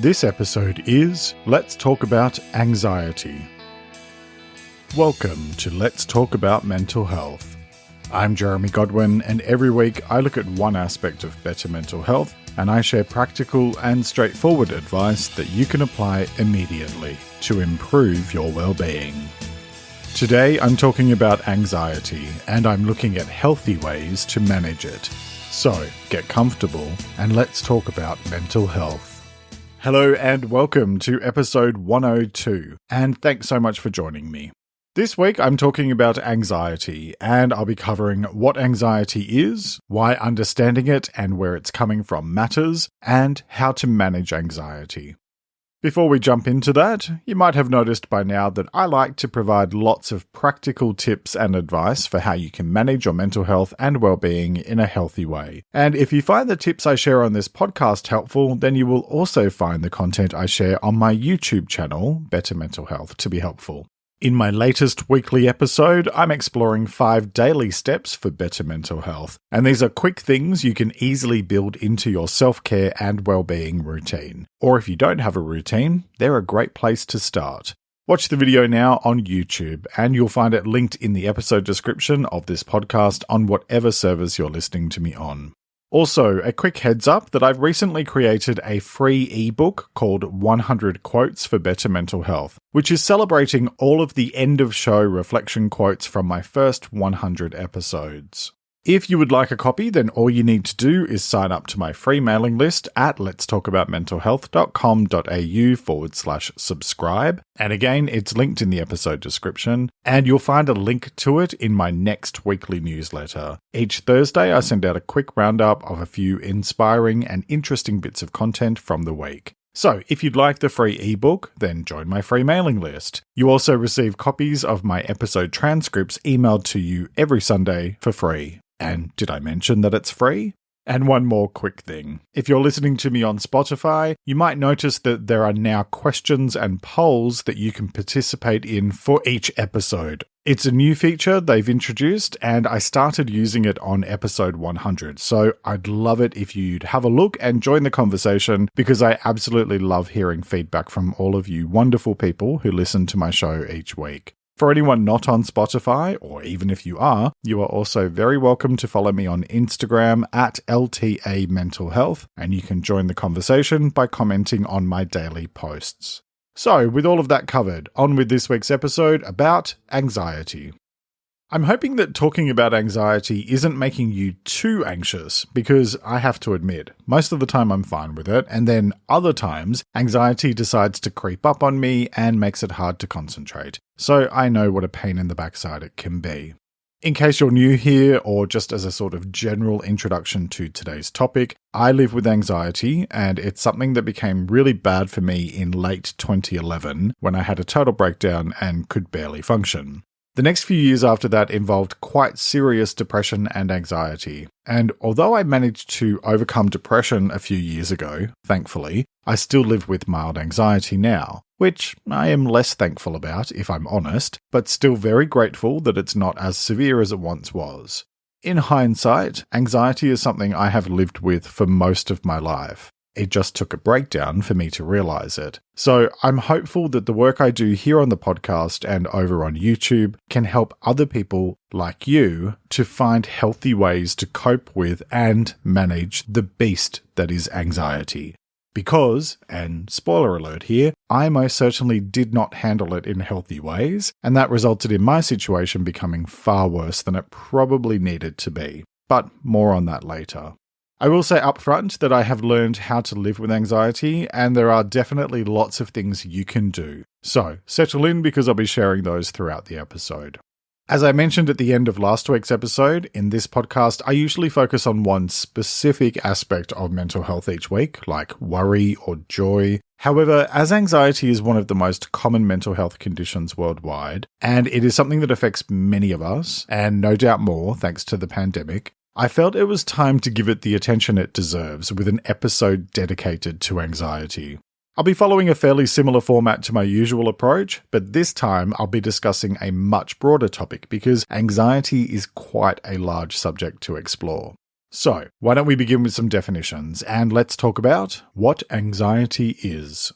This episode is Let's Talk About Anxiety. Welcome to Let's Talk About Mental Health. I'm Jeremy Godwin, and every week I look at one aspect of better mental health and I share practical and straightforward advice that you can apply immediately to improve your well-being. Today I'm talking about anxiety and I'm looking at healthy ways to manage it. So get comfortable and let's talk about mental health. Hello and welcome to episode 102, and thanks so much for joining me. This week I'm talking about anxiety, and I'll be covering what anxiety is, why understanding it and where it's coming from matters, and how to manage anxiety. Before we jump into that, you might have noticed by now that I like to provide lots of practical tips and advice for how you can manage your mental health and well-being in a healthy way. And if you find the tips I share on this podcast helpful, then you will also find the content I share on my YouTube channel, Better Mental Health, to be helpful. In my latest weekly episode, I'm exploring 5 daily steps for better mental health, and these are quick things you can easily build into your self-care and well-being routine. Or if you don't have a routine, they're a great place to start. Watch the video now on YouTube, and you'll find it linked in the episode description of this podcast on whatever service you're listening to me on. Also, a quick heads up that I've recently created a free ebook called 100 Quotes for Better Mental Health, which is celebrating all of the end of show reflection quotes from my first 100 episodes. If you would like a copy, then all you need to do is sign up to my free mailing list at letstalkaboutmentalhealth.com.au/subscribe. And again, it's linked in the episode description, and you'll find a link to it in my next weekly newsletter. Each Thursday, I send out a quick roundup of a few inspiring and interesting bits of content from the week. So, if you'd like the free ebook, then join my free mailing list. You also receive copies of my episode transcripts emailed to you every Sunday for free. And did I mention that it's free? And one more quick thing. If you're listening to me on Spotify, you might notice that there are now questions and polls that you can participate in for each episode. It's a new feature they've introduced, and I started using it on episode 100, so I'd love it if you'd have a look and join the conversation, because I absolutely love hearing feedback from all of you wonderful people who listen to my show each week. For anyone not on Spotify, or even if you are also very welcome to follow me on Instagram at LTA Mental Health, and you can join the conversation by commenting on my daily posts. So, with all of that covered, on with this week's episode about anxiety. I'm hoping that talking about anxiety isn't making you too anxious, because I have to admit, most of the time I'm fine with it, and then other times, anxiety decides to creep up on me and makes it hard to concentrate. So I know what a pain in the backside it can be. In case you're new here, or just as a sort of general introduction to today's topic, I live with anxiety, and it's something that became really bad for me in late 2011 when I had a total breakdown and could barely function. The next few years after that involved quite serious depression and anxiety, and although I managed to overcome depression a few years ago, thankfully, I still live with mild anxiety now, which I am less thankful about, if I'm honest, but still very grateful that it's not as severe as it once was. In hindsight, anxiety is something I have lived with for most of my life. It just took a breakdown for me to realize it. So I'm hopeful that the work I do here on the podcast and over on YouTube can help other people like you to find healthy ways to cope with and manage the beast that is anxiety. Because, and spoiler alert here, I most certainly did not handle it in healthy ways, and that resulted in my situation becoming far worse than it probably needed to be. But more on that later. I will say upfront that I have learned how to live with anxiety, and there are definitely lots of things you can do. So, settle in because I'll be sharing those throughout the episode. As I mentioned at the end of last week's episode, in this podcast I usually focus on one specific aspect of mental health each week, like worry or joy. However, as anxiety is one of the most common mental health conditions worldwide, and it is something that affects many of us, and no doubt more thanks to the pandemic, I felt it was time to give it the attention it deserves with an episode dedicated to anxiety. I'll be following a fairly similar format to my usual approach, but this time I'll be discussing a much broader topic because anxiety is quite a large subject to explore. So, why don't we begin with some definitions, and let's talk about what anxiety is.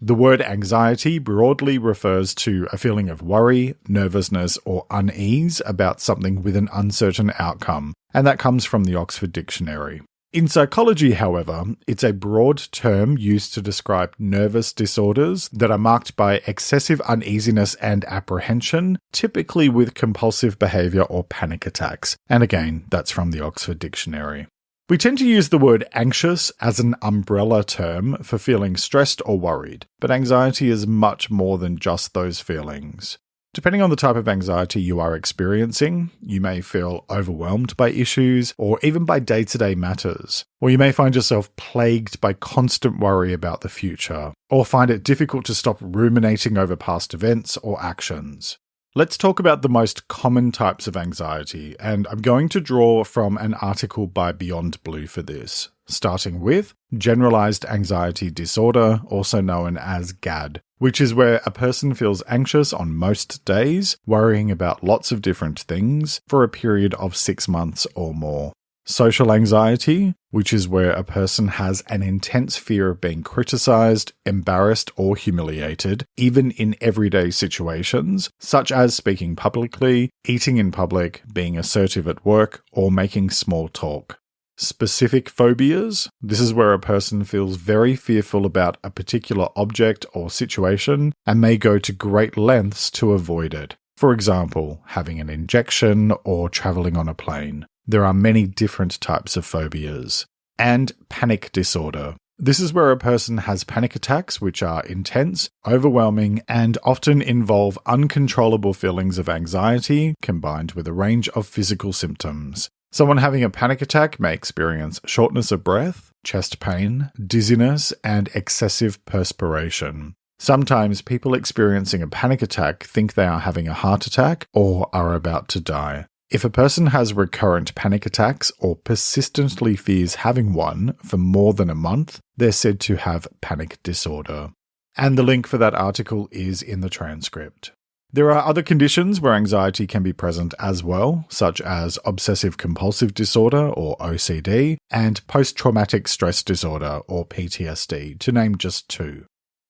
The word anxiety broadly refers to a feeling of worry, nervousness, or unease about something with an uncertain outcome, and that comes from the Oxford Dictionary. In psychology, however, it's a broad term used to describe nervous disorders that are marked by excessive uneasiness and apprehension, typically with compulsive behavior or panic attacks. And again, that's from the Oxford Dictionary. We tend to use the word anxious as an umbrella term for feeling stressed or worried, but anxiety is much more than just those feelings. Depending on the type of anxiety you are experiencing, you may feel overwhelmed by issues or even by day-to-day matters, or you may find yourself plagued by constant worry about the future, or find it difficult to stop ruminating over past events or actions. Let's talk about the most common types of anxiety, and I'm going to draw from an article by Beyond Blue for this, starting with Generalized Anxiety Disorder, also known as GAD, which is where a person feels anxious on most days, worrying about lots of different things for a period of 6 months or more. Social anxiety, which is where a person has an intense fear of being criticized, embarrassed, or humiliated, even in everyday situations, such as speaking publicly, eating in public, being assertive at work, or making small talk. Specific phobias, this is where a person feels very fearful about a particular object or situation and may go to great lengths to avoid it. For example, having an injection or traveling on a plane. There are many different types of phobias. And panic disorder. This is where a person has panic attacks which are intense, overwhelming, and often involve uncontrollable feelings of anxiety combined with a range of physical symptoms. Someone having a panic attack may experience shortness of breath, chest pain, dizziness, and excessive perspiration. Sometimes people experiencing a panic attack think they are having a heart attack or are about to die. If a person has recurrent panic attacks or persistently fears having one for more than a month, they're said to have panic disorder. And the link for that article is in the transcript. There are other conditions where anxiety can be present as well, such as obsessive-compulsive disorder, or OCD, and post-traumatic stress disorder, or PTSD, to name just two.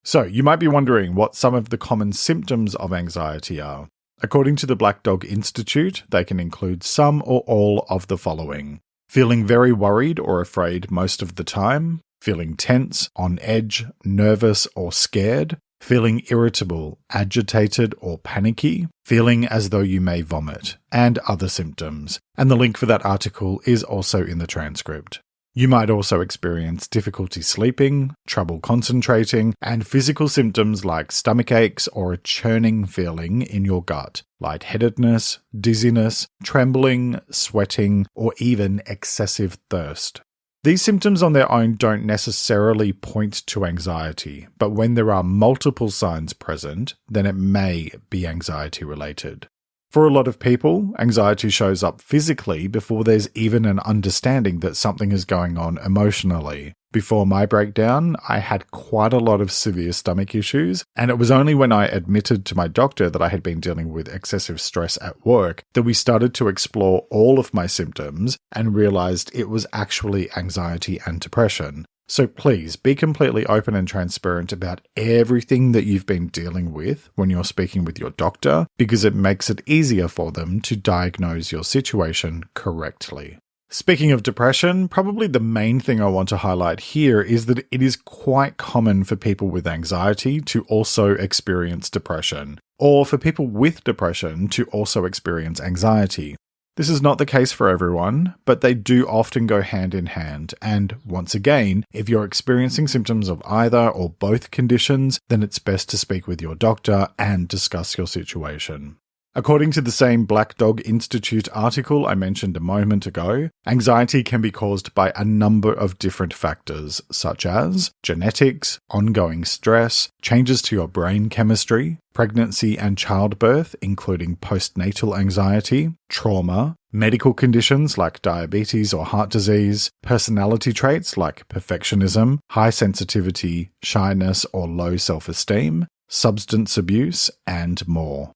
So, you might be wondering what some of the common symptoms of anxiety are. According to the Black Dog Institute, they can include some or all of the following. Feeling very worried or afraid most of the time, feeling tense, on edge, nervous or scared, feeling irritable, agitated or panicky, feeling as though you may vomit, and other symptoms. And the link for that article is also in the transcript. You might also experience difficulty sleeping, trouble concentrating, and physical symptoms like stomach aches or a churning feeling in your gut, lightheadedness, dizziness, trembling, sweating, or even excessive thirst. These symptoms on their own don't necessarily point to anxiety, but when there are multiple signs present, then it may be anxiety related. For a lot of people, anxiety shows up physically before there's even an understanding that something is going on emotionally. Before my breakdown, I had quite a lot of severe stomach issues, and it was only when I admitted to my doctor that I had been dealing with excessive stress at work that we started to explore all of my symptoms and realized it was actually anxiety and depression. So please be completely open and transparent about everything that you've been dealing with when you're speaking with your doctor, because it makes it easier for them to diagnose your situation correctly. Speaking of depression, probably the main thing I want to highlight here is that it is quite common for people with anxiety to also experience depression, or for people with depression to also experience anxiety. This is not the case for everyone, but they do often go hand in hand, and once again, if you're experiencing symptoms of either or both conditions, then it's best to speak with your doctor and discuss your situation. According to the same Black Dog Institute article I mentioned a moment ago, anxiety can be caused by a number of different factors, such as genetics, ongoing stress, changes to your brain chemistry, pregnancy and childbirth, including postnatal anxiety, trauma, medical conditions like diabetes or heart disease, personality traits like perfectionism, high sensitivity, shyness or low self-esteem, substance abuse, and more.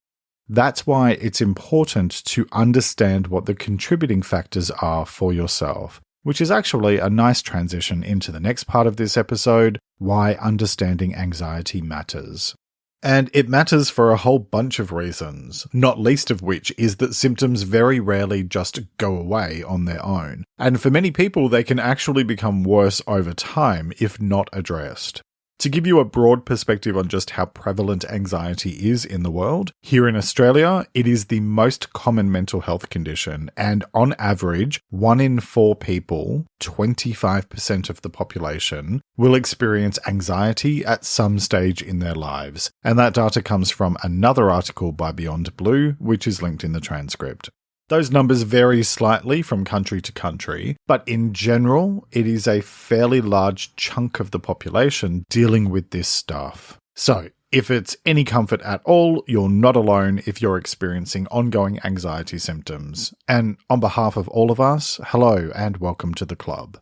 That's why it's important to understand what the contributing factors are for yourself. which is actually a nice transition into the next part of this episode, why understanding anxiety matters. And it matters for a whole bunch of reasons, not least of which is that symptoms very rarely just go away on their own. And for many people, they can actually become worse over time if not addressed. To give you a broad perspective on just how prevalent anxiety is in the world, here in Australia, it is the most common mental health condition, and on average, 1 in 4 people, 25% of the population, will experience anxiety at some stage in their lives. And that data comes from another article by Beyond Blue, which is linked in the transcript. Those numbers vary slightly from country to country, but in general, it is a fairly large chunk of the population dealing with this stuff. So, if it's any comfort at all, you're not alone if you're experiencing ongoing anxiety symptoms. And on behalf of all of us, hello and welcome to the club.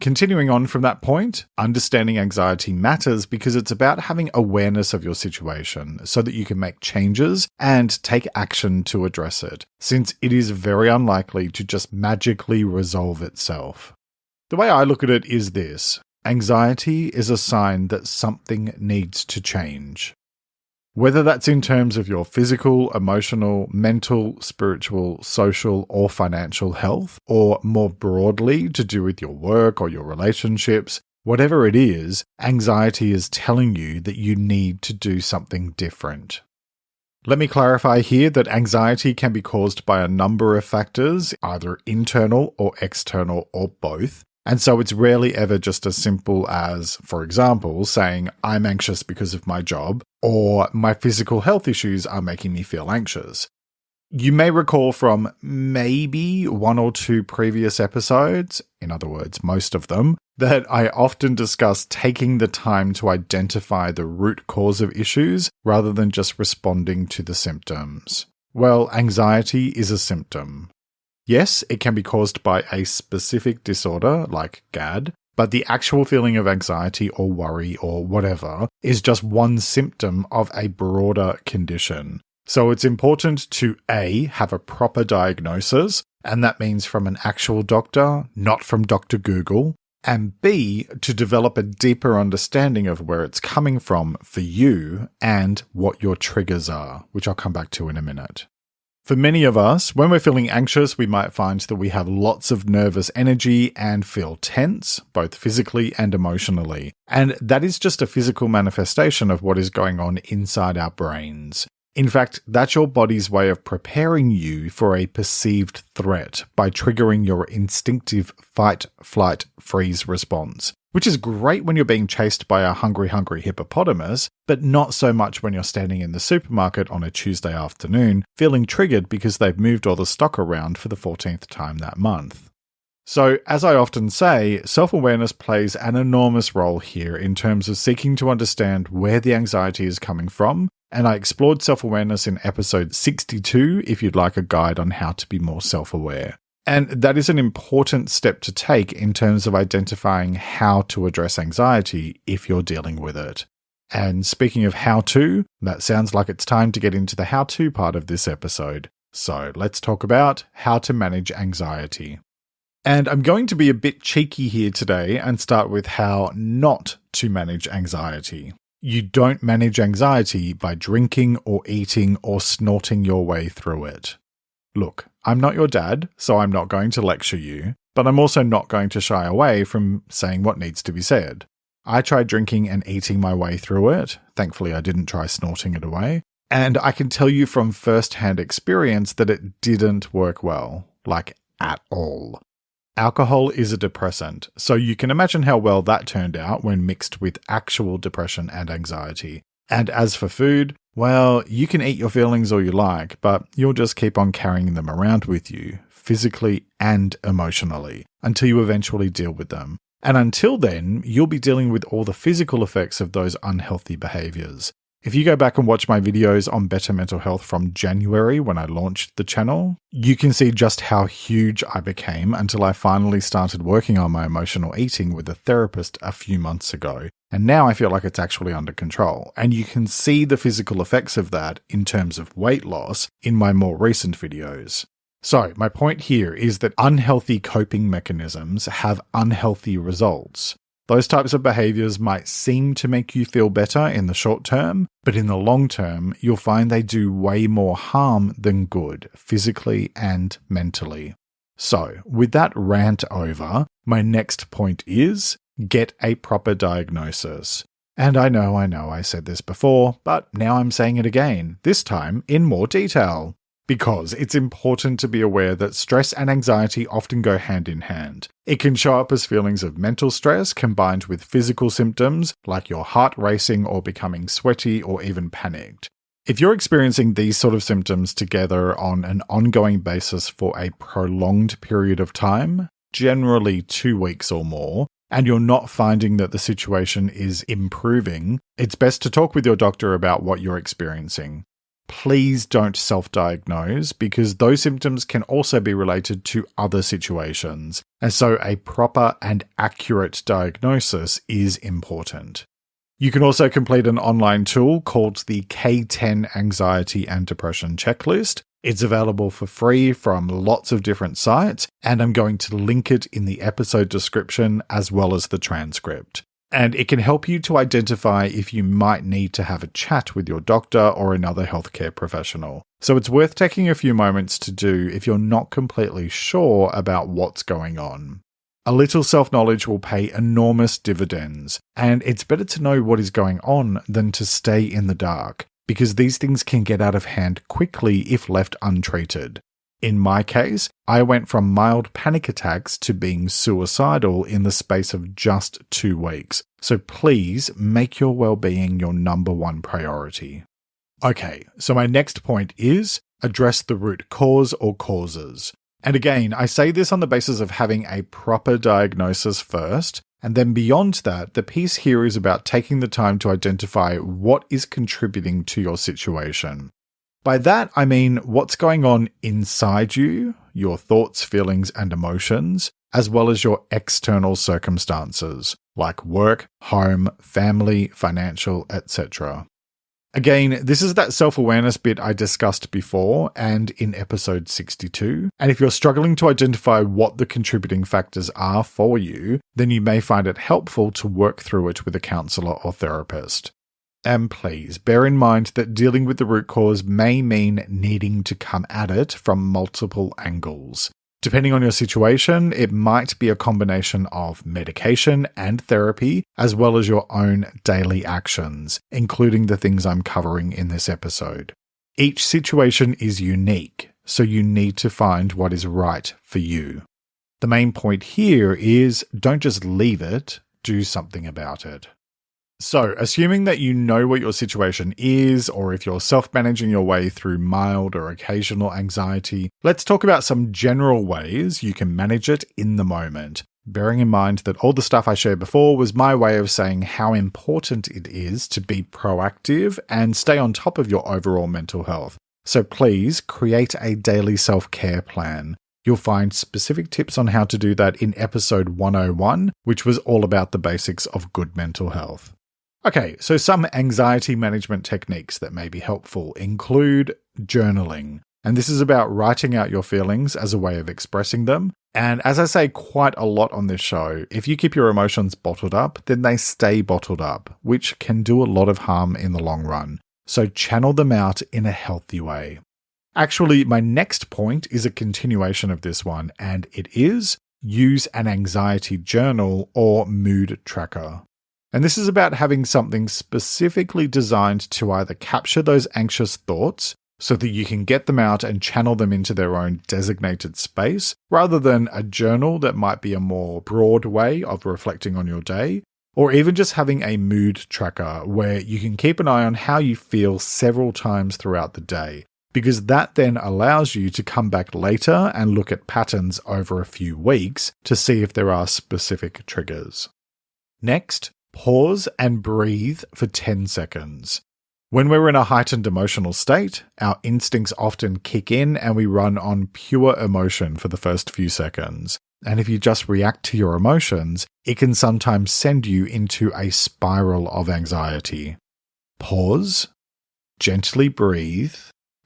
Continuing on from that point, understanding anxiety matters because it's about having awareness of your situation so that you can make changes and take action to address it, since it is very unlikely to just magically resolve itself. The way I look at it is this: anxiety is a sign that something needs to change. Whether that's in terms of your physical, emotional, mental, spiritual, social, or financial health, or more broadly to do with your work or your relationships, whatever it is, anxiety is telling you that you need to do something different. Let me clarify here that anxiety can be caused by a number of factors, either internal or external or both. And so it's rarely ever just as simple as, for example, saying, I'm anxious because of my job, or my physical health issues are making me feel anxious. You may recall from maybe 1 or 2 previous episodes, in other words, most of them, that I often discuss taking the time to identify the root cause of issues rather than just responding to the symptoms. Well, anxiety is a symptom. Yes, it can be caused by a specific disorder, like GAD, but the actual feeling of anxiety or worry or whatever is just one symptom of a broader condition. So it's important to A, have a proper diagnosis, and that means from an actual doctor, not from Dr. Google, and B, to develop a deeper understanding of where it's coming from for you and what your triggers are, which I'll come back to in a minute. For many of us, when we're feeling anxious, we might find that we have lots of nervous energy and feel tense, both physically and emotionally. And that is just a physical manifestation of what is going on inside our brains. In fact, that's your body's way of preparing you for a perceived threat by triggering your instinctive fight, flight, freeze response, which is great when you're being chased by a hungry hippopotamus, but not so much when you're standing in the supermarket on a Tuesday afternoon, feeling triggered because they've moved all the stock around for the 14th time that month. So, as I often say, self-awareness plays an enormous role here in terms of seeking to understand where the anxiety is coming from, and I explored self-awareness in episode 62 if you'd like a guide on how to be more self-aware. And that is an important step to take in terms of identifying how to address anxiety if you're dealing with it. And speaking of how to, that sounds like it's time to get into the how-to part of this episode. So let's talk about how to manage anxiety. And I'm going to be a bit cheeky here today and start with how not to manage anxiety. You don't manage anxiety by drinking or eating or snorting your way through it. Look, I'm not your dad, so I'm not going to lecture you, but I'm also not going to shy away from saying what needs to be said. I tried drinking and eating my way through it. Thankfully, I didn't try snorting it away. And I can tell you from first-hand experience that it didn't work well, like at all. Alcohol is a depressant, so you can imagine how well that turned out when mixed with actual depression and anxiety. And as for food, well, you can eat your feelings all you like, but you'll just keep on carrying them around with you, physically and emotionally, until you eventually deal with them. And until then, you'll be dealing with all the physical effects of those unhealthy behaviors. If you go back and watch my videos on better mental health from January when I launched the channel, you can see just how huge I became until I finally started working on my emotional eating with a therapist a few months ago. And now I feel like it's actually under control. And you can see the physical effects of that in terms of weight loss in my more recent videos. So, my point here is that unhealthy coping mechanisms have unhealthy results. Those types of behaviors might seem to make you feel better in the short term, but in the long term, you'll find they do way more harm than good, physically and mentally. So, with that rant over, my next point is get a proper diagnosis. And I know I said this before, but now I'm saying it again, this time in more detail. Because it's important to be aware that stress and anxiety often go hand in hand. It can show up as feelings of mental stress combined with physical symptoms like your heart racing or becoming sweaty or even panicked. If you're experiencing these sort of symptoms together on an ongoing basis for a prolonged period of time, generally 2 weeks or more, and you're not finding that the situation is improving, it's best to talk with your doctor about what you're experiencing. Please don't self-diagnose because those symptoms can also be related to other situations, and so a proper and accurate diagnosis is important. You can also complete an online tool called the K10 Anxiety and Depression Checklist. It's available for free from lots of different sites, and I'm going to link it in the episode description as well as the transcript. And it can help you to identify if you might need to have a chat with your doctor or another healthcare professional. So it's worth taking a few moments to do if you're not completely sure about what's going on. A little self-knowledge will pay enormous dividends, and it's better to know what is going on than to stay in the dark, because these things can get out of hand quickly if left untreated. In my case, I went from mild panic attacks to being suicidal in the space of just 2 weeks. So please make your well-being your number one priority. Okay, so my next point is address the root cause or causes. And again, I say this on the basis of having a proper diagnosis first, and then beyond that, the piece here is about taking the time to identify what is contributing to your situation. By that, I mean what's going on inside you, your thoughts, feelings, and emotions, as well as your external circumstances, like work, home, family, financial, etc. Again, this is that self-awareness bit I discussed before and in episode 62, and if you're struggling to identify what the contributing factors are for you, then you may find it helpful to work through it with a counsellor or therapist. And please bear in mind that dealing with the root cause may mean needing to come at it from multiple angles. Depending on your situation, it might be a combination of medication and therapy, as well as your own daily actions, including the things I'm covering in this episode. Each situation is unique, so you need to find what is right for you. The main point here is don't just leave it, do something about it. So, assuming that you know what your situation is, or if you're self-managing your way through mild or occasional anxiety, let's talk about some general ways you can manage it in the moment. Bearing in mind that all the stuff I shared before was my way of saying how important it is to be proactive and stay on top of your overall mental health. So please create a daily self-care plan. You'll find specific tips on how to do that in episode 101, which was all about the basics of good mental health. Okay, so some anxiety management techniques that may be helpful include journaling. And this is about writing out your feelings as a way of expressing them. And as I say quite a lot on this show, if you keep your emotions bottled up, then they stay bottled up, which can do a lot of harm in the long run. So channel them out in a healthy way. Actually, my next point is a continuation of this one, and it is use an anxiety journal or mood tracker. And this is about having something specifically designed to either capture those anxious thoughts so that you can get them out and channel them into their own designated space, rather than a journal that might be a more broad way of reflecting on your day, or even just having a mood tracker where you can keep an eye on how you feel several times throughout the day, because that then allows you to come back later and look at patterns over a few weeks to see if there are specific triggers. Next, pause and breathe for 10 seconds. When we're in a heightened emotional state, our instincts often kick in and we run on pure emotion for the first few seconds. And if you just react to your emotions, it can sometimes send you into a spiral of anxiety. Pause, gently breathe,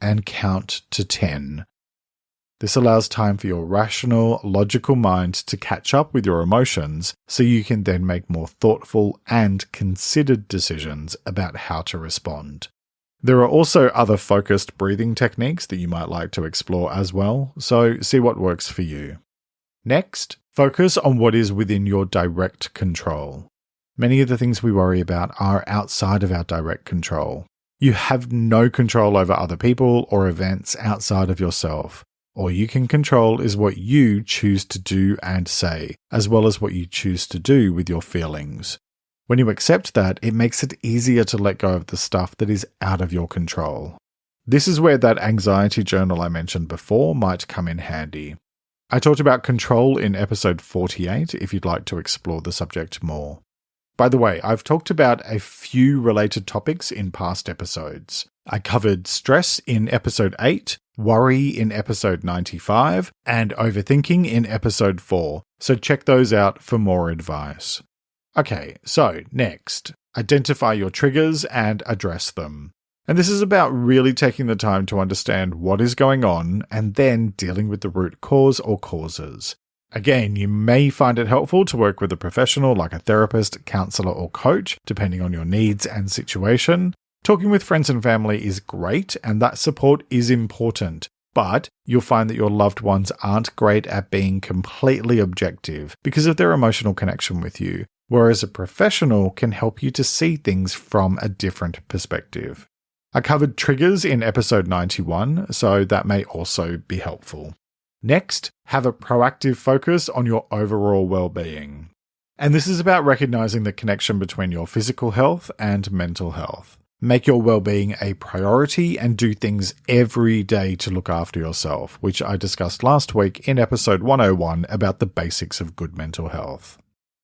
and count to 10. This allows time for your rational, logical mind to catch up with your emotions so you can then make more thoughtful and considered decisions about how to respond. There are also other focused breathing techniques that you might like to explore as well, so see what works for you. Next, focus on what is within your direct control. Many of the things we worry about are outside of our direct control. You have no control over other people or events outside of yourself. All you can control is what you choose to do and say, as well as what you choose to do with your feelings. When you accept that, it makes it easier to let go of the stuff that is out of your control. This is where that anxiety journal I mentioned before might come in handy. I talked about control in episode 48 if you'd like to explore the subject more. By the way, I've talked about a few related topics in past episodes. I covered stress in episode 8, worry in episode 95, and overthinking in episode 4, so check those out for more advice. Okay, so next, identify your triggers and address them. And this is about really taking the time to understand what is going on and then dealing with the root cause or causes. Again, you may find it helpful to work with a professional like a therapist, counselor, or coach, depending on your needs and situation. Talking with friends and family is great, and that support is important, but you'll find that your loved ones aren't great at being completely objective because of their emotional connection with you, whereas a professional can help you to see things from a different perspective. I covered triggers in episode 91, so that may also be helpful. Next, have a proactive focus on your overall well-being. And this is about recognizing the connection between your physical health and mental health. Make your well-being a priority and do things every day to look after yourself, which I discussed last week in episode 101 about the basics of good mental health.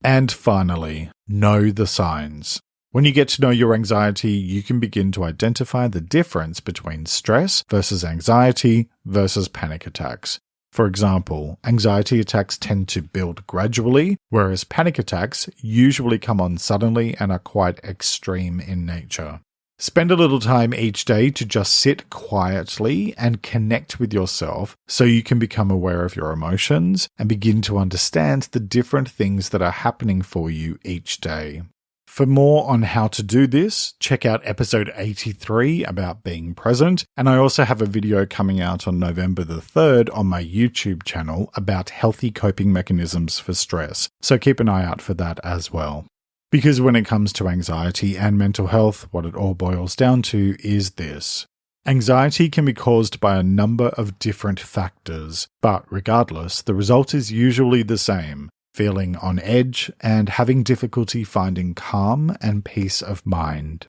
And finally, know the signs. When you get to know your anxiety, you can begin to identify the difference between stress versus anxiety versus panic attacks. For example, anxiety attacks tend to build gradually, whereas panic attacks usually come on suddenly and are quite extreme in nature. Spend a little time each day to just sit quietly and connect with yourself so you can become aware of your emotions and begin to understand the different things that are happening for you each day. For more on how to do this, check out episode 83 about being present, and I also have a video coming out on November the 3rd on my YouTube channel about healthy coping mechanisms for stress, so keep an eye out for that as well. Because when it comes to anxiety and mental health, what it all boils down to is this. Anxiety can be caused by a number of different factors, but regardless, the result is usually the same. Feeling on edge and having difficulty finding calm and peace of mind.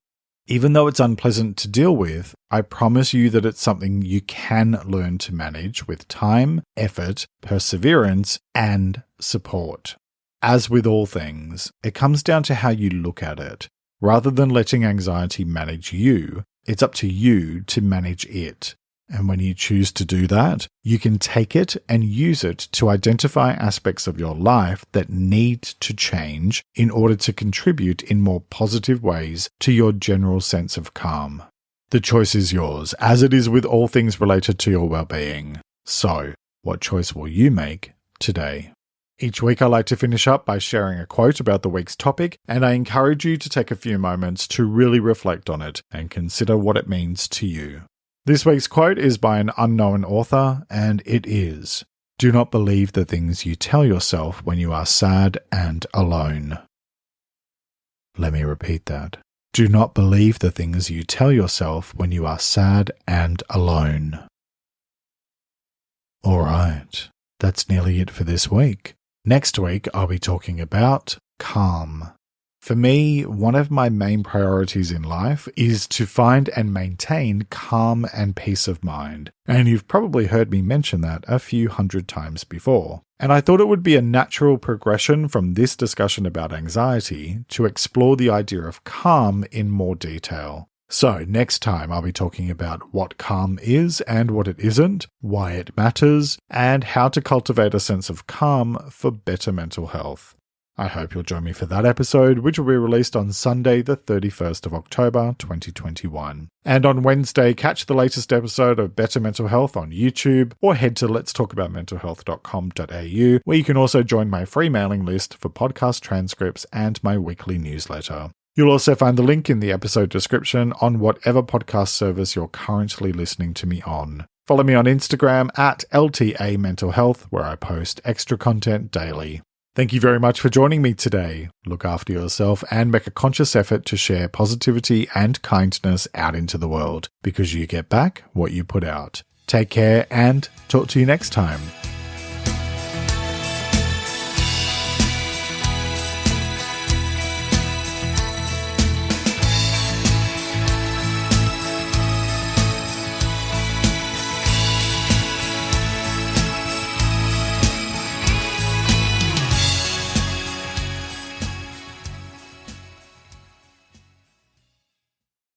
Even though it's unpleasant to deal with, I promise you that it's something you can learn to manage with time, effort, perseverance, and support. As with all things, it comes down to how you look at it. Rather than letting anxiety manage you, it's up to you to manage it. And when you choose to do that, you can take it and use it to identify aspects of your life that need to change in order to contribute in more positive ways to your general sense of calm. The choice is yours, as it is with all things related to your well-being. So, what choice will you make today? Each week I like to finish up by sharing a quote about the week's topic, and I encourage you to take a few moments to really reflect on it and consider what it means to you. This week's quote is by an unknown author, and it is, "Do not believe the things you tell yourself when you are sad and alone." Let me repeat that. Do not believe the things you tell yourself when you are sad and alone. Alright, that's nearly it for this week. Next week I'll be talking about calm. For me, one of my main priorities in life is to find and maintain calm and peace of mind. And you've probably heard me mention that a few hundred times before. And I thought it would be a natural progression from this discussion about anxiety to explore the idea of calm in more detail. So next time I'll be talking about what calm is and what it isn't, why it matters, and how to cultivate a sense of calm for better mental health. I hope you'll join me for that episode, which will be released on Sunday, the 31st of October, 2021. And on Wednesday, catch the latest episode of Better Mental Health on YouTube, or head to letstalkaboutmentalhealth.com.au, where you can also join my free mailing list for podcast transcripts and my weekly newsletter. You'll also find the link in the episode description on whatever podcast service you're currently listening to me on. Follow me on Instagram at LTA Mental Health, where I post extra content daily. Thank you very much for joining me today. Look after yourself and make a conscious effort to share positivity and kindness out into the world, because you get back what you put out. Take care and talk to you next time.